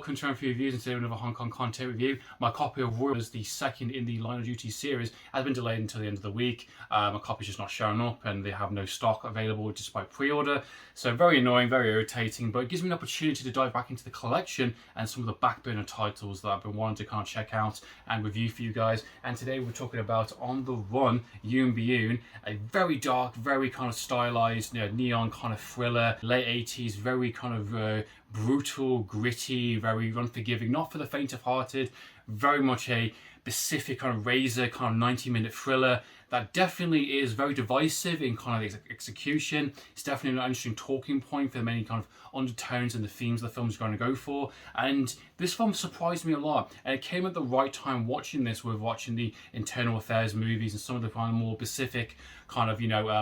welcome to Amphlett Reviews, and today with another Hong Kong content review. My copy of Royal is the second in the Line of Duty series, has been delayed until the end of the week. My copy's just not showing up and they have no stock available despite pre-order. So very annoying, very irritating, but it gives me an opportunity to dive back into the collection and some of the back burner titles that I've been wanting to kind of check out and review for you guys. And today we're talking about On the Run, Yuen Biao, a very dark, very kind of stylized, neon kind of thriller, late 80s, very kind of brutal, gritty, very unforgiving, not for the faint of hearted, very much a specific kind of razor kind of 90-minute thriller that definitely is very divisive in kind of execution. It's definitely an interesting talking point for the many kind of undertones and the themes the film's going to go for. And this film surprised me a lot, and it came at the right time watching this. We're watching the internal affairs movies and some of the kind of more specific kind of,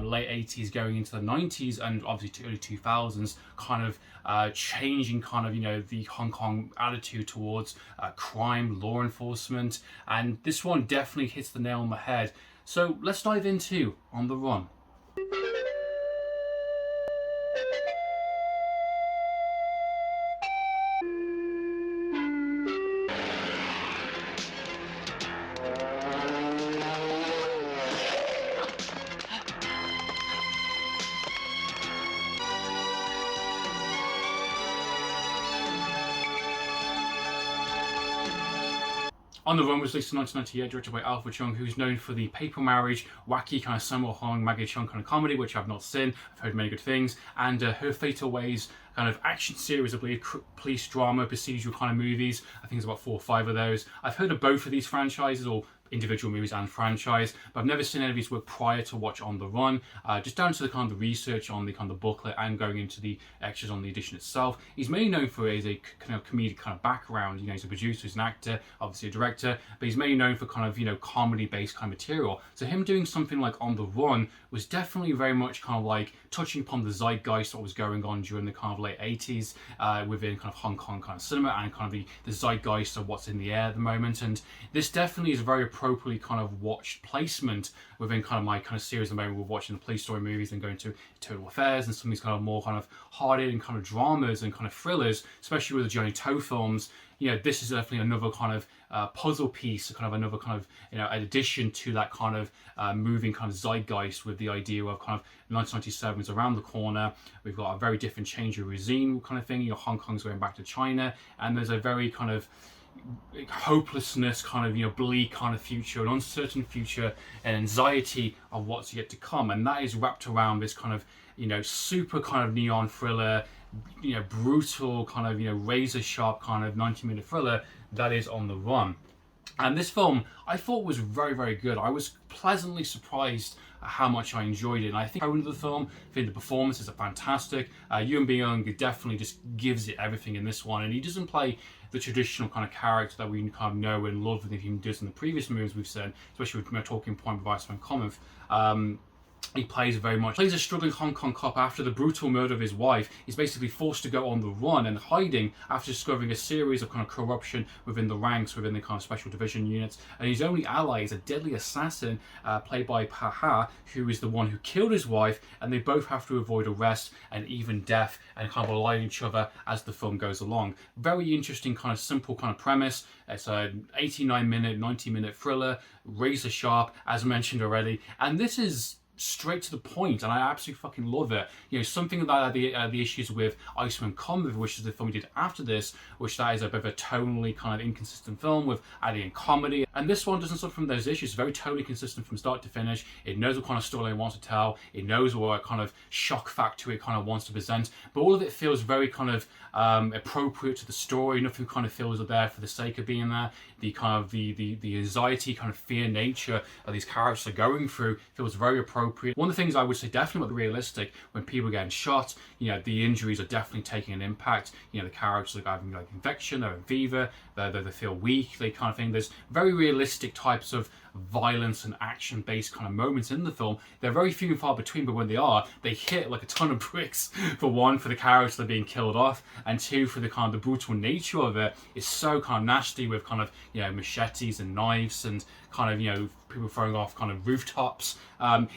late 80s going into the 90s and obviously early 2000s kind of changing kind of, the Hong Kong attitude towards crime, law enforcement. And this one definitely hits the nail on the head. So let's dive into On the Run. On the Run was released in 1998, directed by Amphlett Reviews, who's known for the Paper Marriage, wacky kind of Samuel Hong, Maggie Cheung kind of comedy, which I've not seen. I've heard many good things. And Her Fatal Ways kind of action series, I believe, police drama, procedural kind of movies. I think there's about 4 or 5 of those. I've heard of both of these franchises, or individual movies and franchise, but I've never seen any of these work prior to watch On the Run. Just down to the kind of the research on the kind of the booklet and going into the extras on the edition itself. He's mainly known for as a kind of comedic kind of background. He's a producer, he's an actor, obviously a director, but he's mainly known for kind of, comedy-based kind of material. So him doing something like On the Run was definitely very much kind of like touching upon the zeitgeist that was going on during the kind of late 80s within kind of Hong Kong kind of cinema and kind of the zeitgeist of what's in the air at the moment. And this definitely is a very appropriately kind of watched placement within kind of my kind of series at the moment. We're watching the police story movies and going to Internal Affairs and some of these kind of more kind of hard-hitting kind of dramas and kind of thrillers, especially with the Johnny To films. This is definitely another kind of puzzle piece, kind of another kind of, addition to that kind of moving kind of zeitgeist with the idea of kind of 1997 is around the corner. We've got a very different change of regime kind of thing. Hong Kong's going back to China, and there's a very kind of hopelessness, kind of, bleak kind of future, an uncertain future, and anxiety of what's yet to come. And that is wrapped around this kind of, super kind of neon thriller, brutal kind of, razor sharp kind of 90-minute thriller that is On the Run. And this film, I thought, was very, very good. I was pleasantly surprised at how much I enjoyed it. And I think I the film, I think the performances are fantastic. Yuen Biao definitely just gives it everything in this one. And he doesn't play the traditional kind of character that we kind of know and love that he does in the previous movies we've seen, especially with Talking Point with Viceman Commonwealth. He plays a struggling Hong Kong cop after the brutal murder of his wife. He's basically forced to go on the run and hiding after discovering a series of kind of corruption within the ranks, within the kind of special division units. And his only ally is a deadly assassin played by Pa Ha, who is the one who killed his wife, and they both have to avoid arrest and even death and kind of rely on each other as the film goes along. Very interesting kind of simple kind of premise. It's an 89-minute, 90-minute thriller, razor sharp, as mentioned already. And this is straight to the point, and I absolutely fucking love it. Something that the issues with Iceman Commonwealth, which is the film we did after this, which that is a bit of a tonally kind of inconsistent film with adding comedy. And this one doesn't suffer from those issues. It's very totally consistent from start to finish. It knows what kind of story it wants to tell. It knows what kind of shock factor it kind of wants to present. But all of it feels very kind of appropriate to the story. Nothing kind of feels there for the sake of being there. The kind of the anxiety, kind of fear nature that these characters are going through feels very appropriate. One of the things I would say definitely about the realistic, when people are getting shot, the injuries are definitely taking an impact. The characters are having like infection, they're in fever, they feel weak, they kind of thing. There's very realistic types of violence and action-based kind of moments in the film. They're very few and far between, but when they are, they hit like a ton of bricks. For one, for the characters that are being killed off, and two, for the kind of the brutal nature of it. It's so kind of nasty with kind of, you know, machetes and knives and kind of, you know, people throwing off kind of rooftops.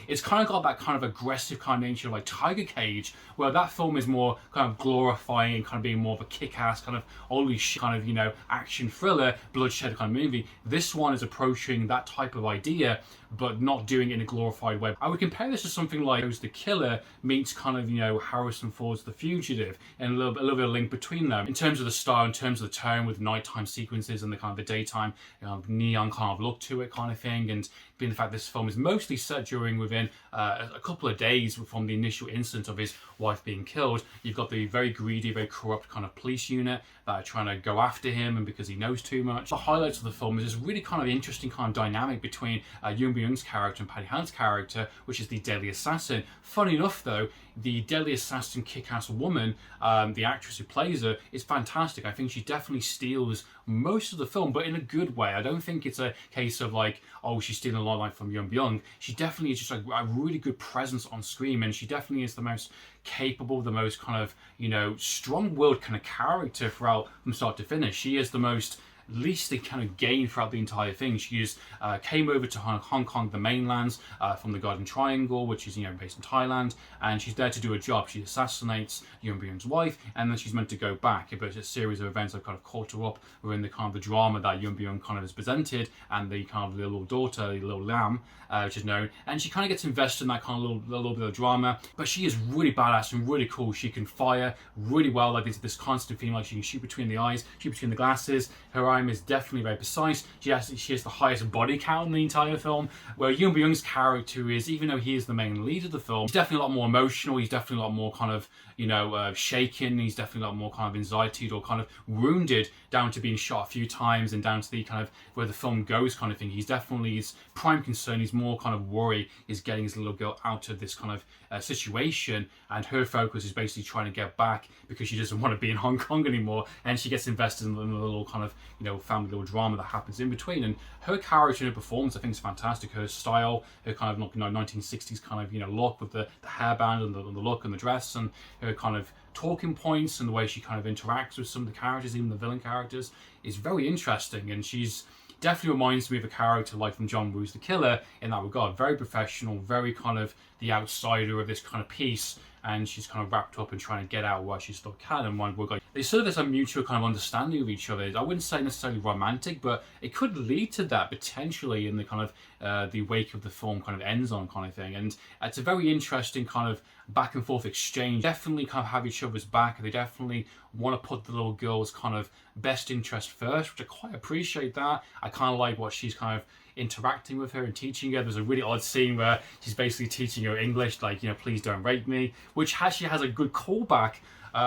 It's kind of got that kind of aggressive kind of nature like Tiger Cage, where that film is more kind of glorifying and kind of being more of a kick-ass kind of holy shit kind of, you know, action thriller, bloodshed kind of movie. This one is approaching that type of idea, but not doing it in a glorified way. I would compare this to something like The Killer meets kind of, you know, Harrison Ford's The Fugitive, and a little bit of link between them in terms of the style, in terms of the tone, with nighttime sequences and the kind of the daytime, you know, neon kind of look to it kind of thing. And being the fact this film is mostly set within a couple of days from the initial incident of his wife being killed. You've got the very greedy, very corrupt kind of police unit that are trying to go after him, and because he knows too much. The highlights of the film is this really kind of interesting kind of dynamic between Yuen Biao's character and Patty Han's character, which is the deadly assassin. Funny enough though, the deadly assassin kick-ass woman, the actress who plays her, is fantastic. I think she definitely steals most of the film, but in a good way. I don't think it's a case of like, oh, she's stealing a lot like from Yuen Biao. She definitely is just like a really good presence on screen, and she definitely is the most capable, the most kind of, you know, strong-willed kind of character throughout from start to finish. She is the most least they kind of gain throughout the entire thing. She is, came over to Hong Kong, the mainlands, from the Golden Triangle, which is, you know, based in Thailand, and she's there to do a job. She assassinates Yuen Biao's wife, and then she's meant to go back. But a series of events have kind of caught her up within the kind of the drama that Yuen Biao kind of has presented, and the kind of the little daughter, the little lamb, which is known, and she kind of gets invested in that kind of little bit of drama. But she is really badass and really cool. She can fire really well, like this constant feeling like she can shoot between the eyes, shoot between the glasses. Her aim is definitely very precise. She has the highest body count in the entire film, where Yuen Biao's character is, even though he is the main lead of the film, he's definitely a lot more emotional. He's definitely a lot more kind of, you know, shaken. He's definitely a lot more kind of anxiety or kind of wounded, down to being shot a few times and down to the kind of where the film goes kind of thing. He's definitely, his prime concern, his more kind of worry is getting his little girl out of this kind of situation, and her focus is basically trying to get back because she doesn't want to be in Hong Kong anymore, and she gets invested in the little kind of, you know, family little drama that happens in between. And her character and her performance, I think, is fantastic. Her style, her kind of, you know, 1960s kind of, you know, look with the hairband and the look and the dress, and her kind of talking points and the way she kind of interacts with some of the characters, even the villain characters, is very interesting. And she's definitely reminds me of a character like from John Woo's The Killer in that regard. Very professional, very kind of the outsider of this kind of piece, and she's kind of wrapped up and trying to get out while she still can. And one guy, they sort of there's a mutual kind of understanding of each other. I wouldn't say necessarily romantic, but it could lead to that potentially in the kind of the wake of the film kind of ends on kind of thing. And it's a very interesting kind of back and forth exchange. Definitely kind of have each other's back. They definitely want to put the little girl's kind of best interest first, which I quite appreciate that. I kind of like what she's kind of interacting with her and teaching her. There's a really odd scene where she's basically teaching her English, like, you know, please don't rape me, which actually has a good callback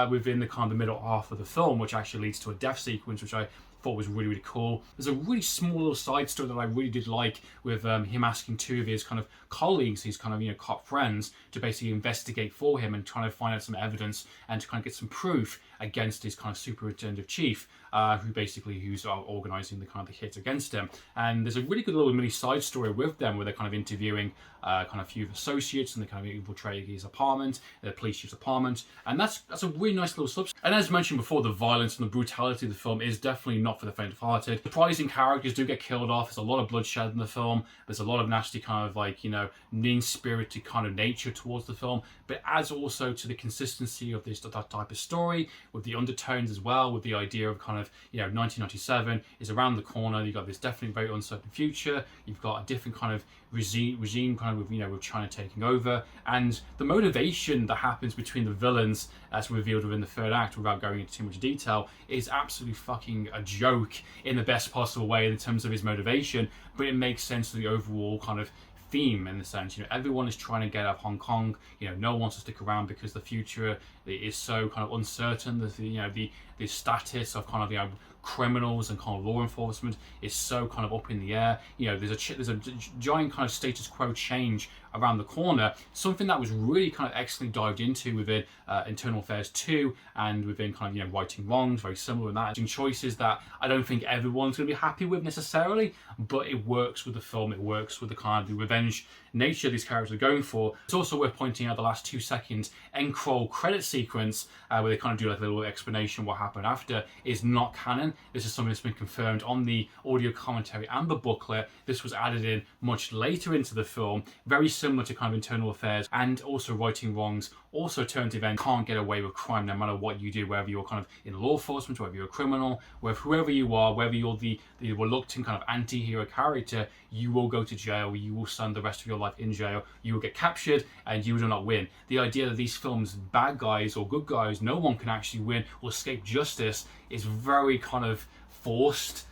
within the kind of the middle half of the film, which actually leads to a death sequence, which I thought was really, really cool. There's a really small little side story that I really did like with him asking two of his kind of colleagues, his kind of, you know, cop friends, to basically investigate for him and trying to find out some evidence and to kind of get some proof against his kind of superintendent chief, who's organising the kind of the hit against him. And there's a really good little mini side story with them where they're kind of interviewing kind of a few associates, and they kind of infiltrate his apartment, the police chief's apartment, and that's a really nice little substance. And as mentioned before, the violence and the brutality of the film is definitely not for the faint-hearted. Surprising characters do get killed off. There's a lot of bloodshed in the film. There's a lot of nasty kind of like, you know, mean-spirited kind of nature towards the film, but adds also to the consistency of that type of story, with the undertones as well, with the idea of kind of, you know, 1997 is around the corner. You've got this definitely very uncertain future. You've got a different kind of regime kind of with, you know, with China taking over, and the motivation that happens between the villains, as revealed within the third act, without going into too much detail, is absolutely fucking a joke in the best possible way in terms of his motivation, but it makes sense to the overall kind of theme in the sense, you know, everyone is trying to get out of Hong Kong. You know, no one wants to stick around because the future is so kind of uncertain. That you know, the status of kind of, you know, criminals and kind of law enforcement is so kind of up in the air. You know, there's a giant kind of status quo change around the corner. Something that was really kind of excellently dived into within Internal Affairs 2 and within kind of, you know, Righting Wrongs, very similar in that. Choices that I don't think everyone's going to be happy with necessarily, but it works with the film, it works with the kind of the revenge nature these characters are going for. It's also worth pointing out the last 2 seconds end crawl credit sequence where they kind of do like a little explanation what happened after is not canon. This is something that's been confirmed on the audio commentary and the booklet. This was added in much later into the film, very similar to kind of Internal Affairs and also Righting Wrongs. Also, alternative end can't get away with crime no matter what you do, whether you're kind of in law enforcement, whether you're a criminal, whoever you are, whether you're the reluctant kind of anti-hero character, you will go to jail, you will spend the rest of your life in jail, you will get captured, and you will not win. The idea that these films, bad guys or good guys, no one can actually win or escape justice is very kind of forced.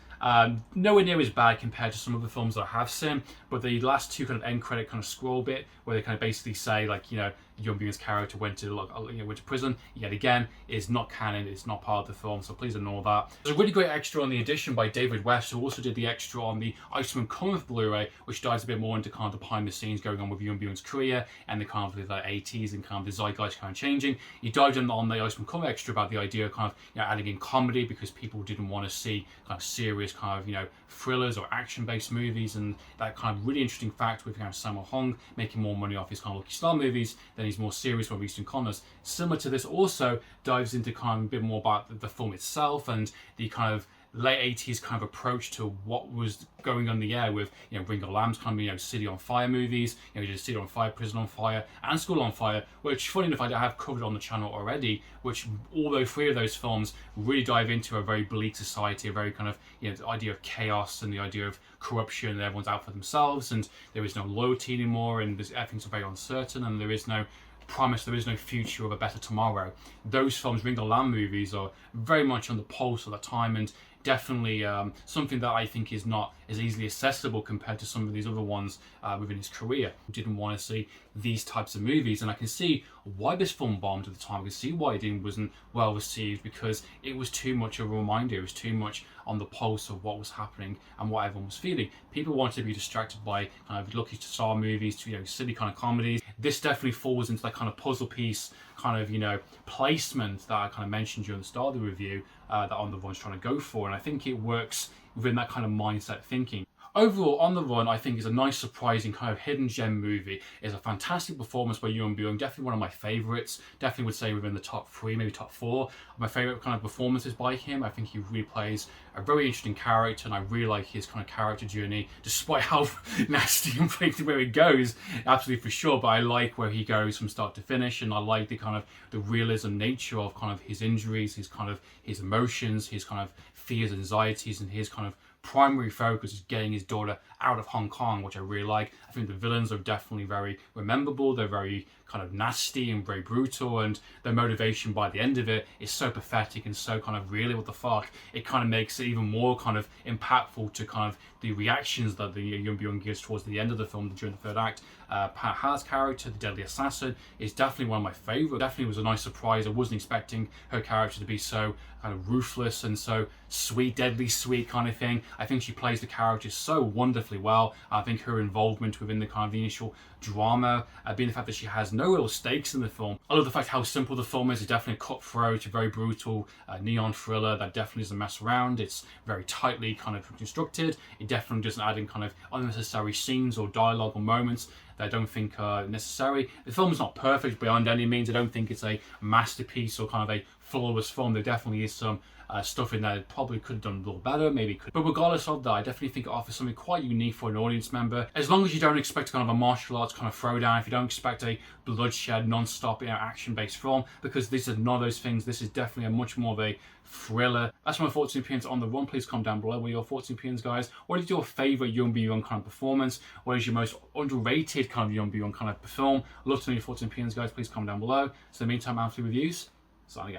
Nowhere near as bad compared to some of the films that I have seen, but the last 2 kind of end credit kind of scroll bit where they kind of basically say, like, you know, Yuen Biao's character went to prison yet again is not canon, it's not part of the film, so please ignore that. There's a really great extra on the edition by David West, who also did the extra on the Iceman Cometh Blu-ray, which dives a bit more into kind of the behind the scenes going on with Yuen Biao's career and the kind of the 80s and kind of the zeitgeist kind of changing. He dived in on the Iceman Cometh extra about the idea of kind of, you know, adding in comedy because people didn't want to see kind of serious kind of, you know, thrillers or action-based movies, and that kind of really interesting fact with kind of Sammo Hung making more money off his kind of Lucky Star movies than his more serious one, Eastern Connors. Similar to this, also dives into kind of a bit more about the film itself and the kind of late 80s kind of approach to what was going on the air with, you know, Ring of Lambs kind of, you know, City on Fire movies, you know, he did City on Fire, Prison on Fire, and School on Fire, which, funny enough, I have covered on the channel already, which, although 3 of those films really dive into a very bleak society, a very kind of, you know, the idea of chaos and the idea of corruption, and everyone's out for themselves, and there is no loyalty anymore, and everything's very uncertain, and there is no promise, there is no future of a better tomorrow. Those films, Ring of Lamb movies, are very much on the pulse of that time, and definitely something that I think is not as easily accessible compared to some of these other ones within his career. Didn't want to see these types of movies, and I can see why this film bombed at the time. I can see why it wasn't well received, because it was too much of a reminder, it was too much on the pulse of what was happening and what everyone was feeling. People wanted to be distracted by kind of Lucky Star movies, to, you know, silly kind of comedies. This definitely falls into that kind of puzzle piece kind of, you know, placement that I kind of mentioned during the start of the review that On the Run's trying to go for, and I think it works within that kind of mindset thinking. Overall, On the Run, I think, is a nice, surprising kind of hidden gem movie. It's a fantastic performance by Yuen Biao, definitely one of my favourites. Definitely would say within the top 3, maybe top 4 of my favourite kind of performances by him. I think he really plays a very interesting character, and I really like his kind of character journey, despite how nasty and predictable where he goes, absolutely for sure. But I like where he goes from start to finish, and I like the kind of the realism nature of kind of his injuries, his kind of his emotions, his kind of fears, anxieties, and his kind of primary focus is getting his daughter out of Hong Kong, which I really like. I think the villains are definitely very rememberable. They're very kind of nasty and very brutal, and their motivation by the end of it is so pathetic and so kind of really what the fuck. It kind of makes it even more kind of impactful to kind of the reactions that the Yuen Biao gives towards the end of the film during the 3rd act. Pat Ha's character, the Deadly Assassin, is definitely one of my favourites. Definitely was a nice surprise. I wasn't expecting her character to be so kind of ruthless and so sweet, deadly sweet kind of thing. I think she plays the character so wonderfully well. I think her involvement within the kind of the initial drama, being the fact that she has no real stakes in the film. I love the fact how simple the film is. It's definitely a cutthroat, a very brutal neon thriller that definitely doesn't mess around. It's very tightly kind of constructed. It definitely doesn't add in kind of unnecessary scenes or dialogue or moments that I don't think are necessary. The film is not perfect beyond any means. I don't think it's a masterpiece or kind of a flawless film. There definitely is some stuff in there that probably could have done a little better, maybe could. But regardless of that, I definitely think it offers something quite unique for an audience member. As long as you don't expect kind of a martial arts kind of throwdown, if you don't expect a bloodshed, non-stop, you know, action-based film, because this is none of those things. This is definitely a much more of a thriller. That's my thoughts and opinions on The Run. Please comment down below. What are your thoughts and opinions, guys? What is your favourite Yuen Biao kind of performance? What is your most underrated kind of Yuen Biao kind of film? Love to know your thoughts and opinions, guys. Please comment down below. So in the meantime, Amphlett Reviews, signing out.